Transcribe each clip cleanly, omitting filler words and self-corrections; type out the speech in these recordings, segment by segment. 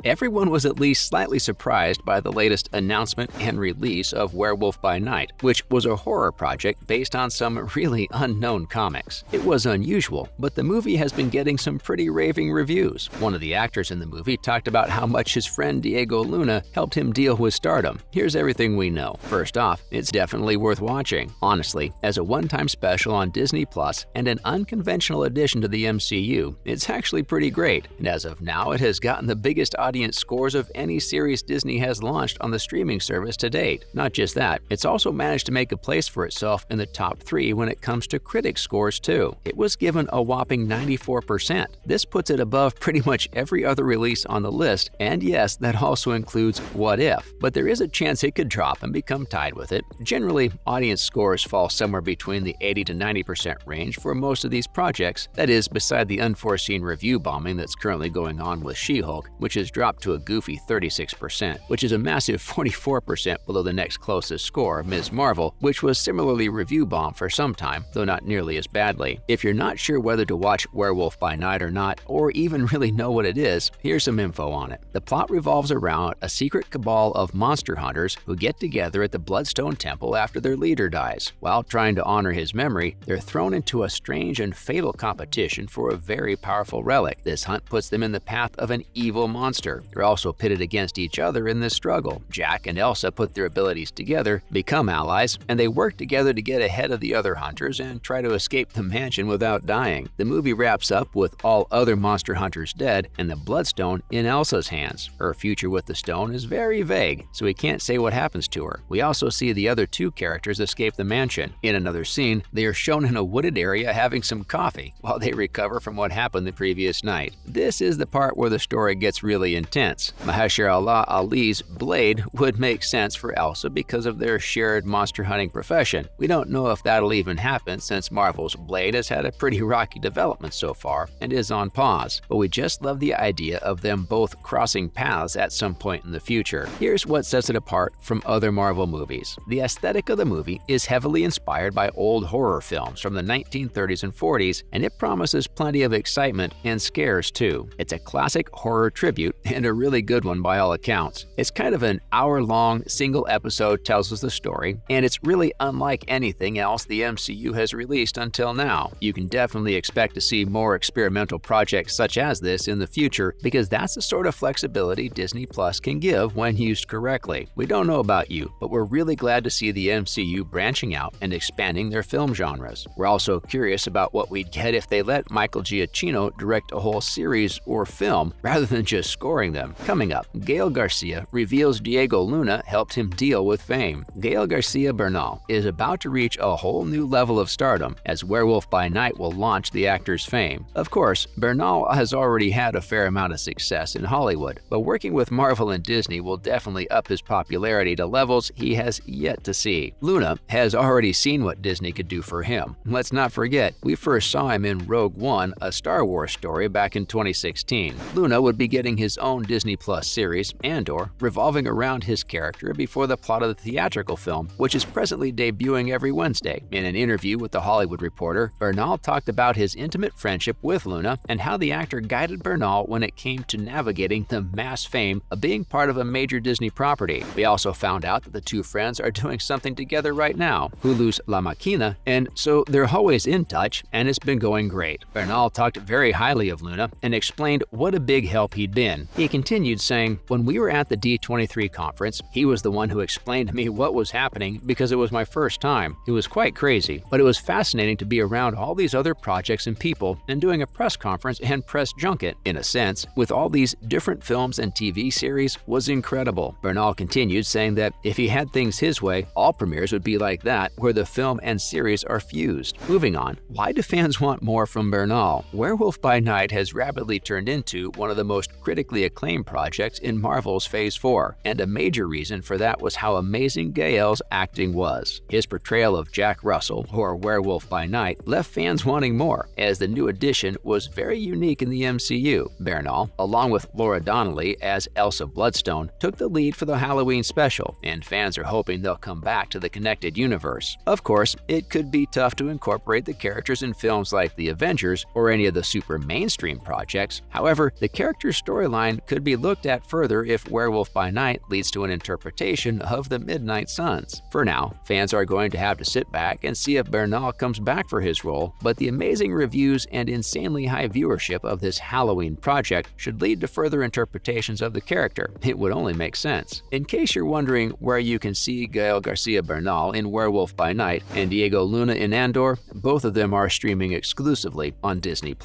everyone was at least slightly surprised by the latest announcement and release of Werewolf by Night, which was a horror project based on some really unknown comics. It was unusual, but the movie has been getting some pretty raving reviews. One of the actors in the movie talked about how much his friend Diego Luna helped him deal with stardom. Here's everything we know. First off, it's definitely worth watching. Honestly, as a one-time special on Disney Plus and an unconventional addition to the MCU, it's actually pretty great. And as of now, it has gotten the biggest audience scores of any series Disney has launched on the streaming service to date. Not just that, it's also managed to make a place for itself in the top 3 when it comes to critic scores too. It was given a whopping 94%. This puts it above pretty much every other release on the list, and yes, that also includes What If, but there is a chance it could drop and become tied with it. Generally, audience scores fall somewhere between the 80 to 90% range for most of these projects, that is, beside the unforeseen review bombing that's currently going on with She-Hulk, which has dropped to a goofy 36%, which is a massive 44% below the next closest score, Ms. Marvel, which was similarly review bombed for some time, though not nearly as badly. If you're not sure whether to watch Werewolf by Night or not, or even really know what it is, here's some info on it. The plot revolves around a secret cabal of monster hunters who get together at the Bloodstone Temple after their leader dies. While trying to honor his memory, they're thrown into a strange and fatal competition for a very powerful relic. This hunt puts them in the path of an evil monster. They're also pitted against each other in this struggle. Jack and Elsa put their abilities together, become allies, and they work together to get ahead of the other hunters and try to escape the mansion without dying. The movie wraps up with all other monster hunters dead and the Bloodstone in Elsa's hands. Her future with the stone is very vague, so we can't say what happens to her. We also see the other 2 characters escape the mansion. In another scene, they are shown in a wooded area having some coffee while they recover from what happened the previous night. This is the part where the story gets really intense. Mahershala Ali's Blade would make sense for Elsa because of their shared monster hunting profession. We don't know if that'll even happen since Marvel's Blade has had a pretty rocky development so far and is on pause, but we just love the idea of them both crossing paths at some point in the future. Here's what sets it apart from other Marvel movies. The aesthetic of the movie is heavily inspired by old horror films from the 1930s and 40s, and it promises plenty of excitement and scares too. It's a classic horror tribute and a really good one by all accounts. It's kind of an hour-long single episode tells us the story, and it's really unlike anything else the MCU has released until now. You can definitely expect to see more experimental projects such as this in the future because that's the sort of flexibility Disney Plus can give when used correctly. We don't know about you, but we're really glad to see the MCU branching out and expanding their film genres. We're also curious about what we'd get if they let Michael Giacchino direct a whole series or film rather than just scoring them. Coming up, Gael Garcia reveals Diego Luna helped him deal with fame. Gael García Bernal is about to reach a whole new level of stardom as Werewolf by Night will launch the actor's fame. Of course, Bernal has already had a fair amount of success in Hollywood, but working with Marvel and Disney will definitely up his popularity to levels he has yet to see. Luna has already seen what Disney could do for him. Let's not forget, we first saw him in Rogue One, a Star Wars story back in 2016. Luna would be getting his own Disney Plus series, Andor, revolving around his character before the plot of the theatrical film, which is presently debuting every Wednesday. In an interview with The Hollywood Reporter, Bernal talked about his intimate friendship with Luna and how the actor guided Bernal when it came to navigating the mass fame of being part of a major Disney property. We also found out that the 2 friends are doing something together right now, Hulu's La Máquina, and so they're always in touch, and it's been going great. Bernal talked very highly of Luna and explained what a big help he'd been. He continued saying, "When we were at the D23 conference, he was the one who explained to me what was happening because it was my first time. It was quite crazy, but it was fascinating to be around all these other projects and people and doing a press conference and press junket, in a sense, with all these different films and TV series was incredible." Bernal continued saying that if he had things his way, all premieres would be like that, where the film and series are fused. Moving on, why do fans want more from Bernal? Werewolf by Night has rapidly turned into one of the most critically acclaimed projects in Marvel's Phase 4, and a major reason for that was how amazing Gael's acting was. His portrayal of Jack Russell, or Werewolf by Night, left fans wanting more, as the new addition was very unique in the MCU. Bernal, along with Laura Donnelly as Elsa Bloodstone, took the lead for the Halloween special, and fans are hoping they'll come back to the connected universe. Of course, it could be tough to incorporate the characters in films like The Avengers or any of the super mainstream projects. However, the character's storyline and could be looked at further if Werewolf by Night leads to an interpretation of the Midnight Suns. For now, fans are going to have to sit back and see if Bernal comes back for his role, but the amazing reviews and insanely high viewership of this Halloween project should lead to further interpretations of the character. It would only make sense. In case you're wondering where you can see Gael García Bernal in Werewolf by Night and Diego Luna in Andor, both of them are streaming exclusively on Disney+.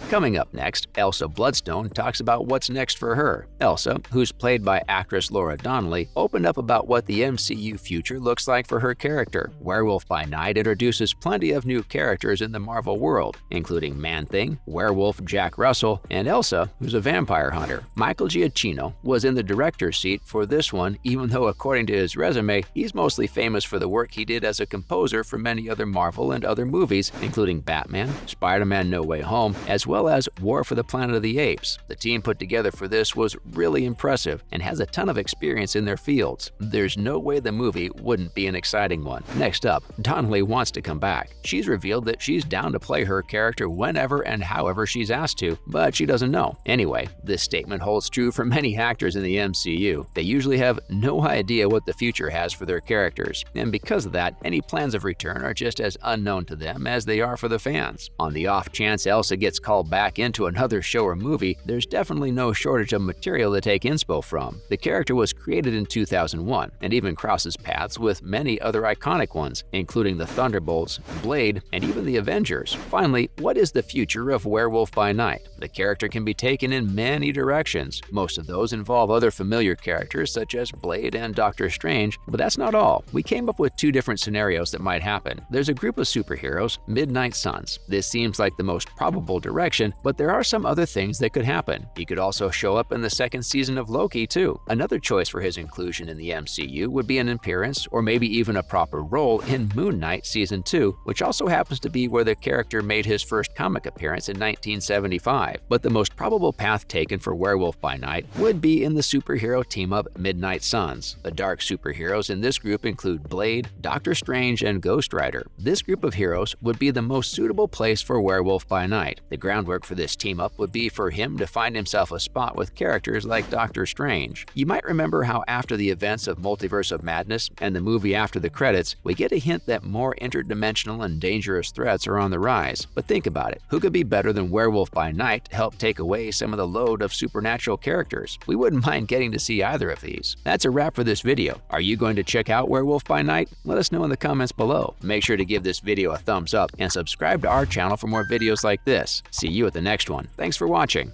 Coming up next, Elsa Bloodstone talks about what's next for her. Elsa, who's played by actress Laura Donnelly, opened up about what the MCU future looks like for her character. Werewolf by Night introduces plenty of new characters in the Marvel world, including Man-Thing, Werewolf Jack Russell, and Elsa, who's a vampire hunter. Michael Giacchino was in the director's seat for this one, even though according to his resume, he's mostly famous for the work he did as a composer for many other Marvel and other movies, including Batman, Spider-Man No Way Home, as well as War for the Planet of the Apes. The team put together for this was really impressive and has a ton of experience in their fields. There's no way the movie wouldn't be an exciting one. Next up, Donnelly wants to come back. She's revealed that she's down to play her character whenever and however she's asked to, but she doesn't know. Anyway, this statement holds true for many actors in the MCU. They usually have no idea what the future has for their characters, and because of that, any plans of return are just as unknown to them as they are for the fans. On the off chance Elsa gets called back into another show or movie, there's definitely no shortage of material to take inspo from. The character was created in 2001 and even crosses paths with many other iconic ones, including the Thunderbolts, Blade, and even the Avengers. Finally, what is the future of Werewolf by Night? The character can be taken in many directions. Most of those involve other familiar characters such as Blade and Doctor Strange, but that's not all. We came up with two different scenarios that might happen. There's a group of superheroes, Midnight Suns. This seems like the most probable direction, but there are some other things that could happen. He could also show up in the second season of Loki too. Another choice for his inclusion in the MCU would be an appearance or maybe even a proper role in Moon Knight Season 2, which also happens to be where the character made his first comic appearance in 1975. But the most probable path taken for Werewolf by Night would be in the superhero team-up Midnight Suns. The dark superheroes in this group include Blade, Doctor Strange, and Ghost Rider. This group of heroes would be the most suitable place for Werewolf by Night. The groundwork for this team-up would be for him to find himself a spot with characters like Doctor Strange. You might remember how after the events of Multiverse of Madness and the movie after the credits, we get a hint that more interdimensional and dangerous threats are on the rise. But think about it, who could be better than Werewolf by Night to help take away some of the load of supernatural characters? We wouldn't mind getting to see either of these. That's a wrap for this video. Are you going to check out Werewolf by Night? Let us know in the comments below. Make sure to give this video a thumbs up and subscribe to our channel for more videos like this. See you at the next one. Thanks for watching.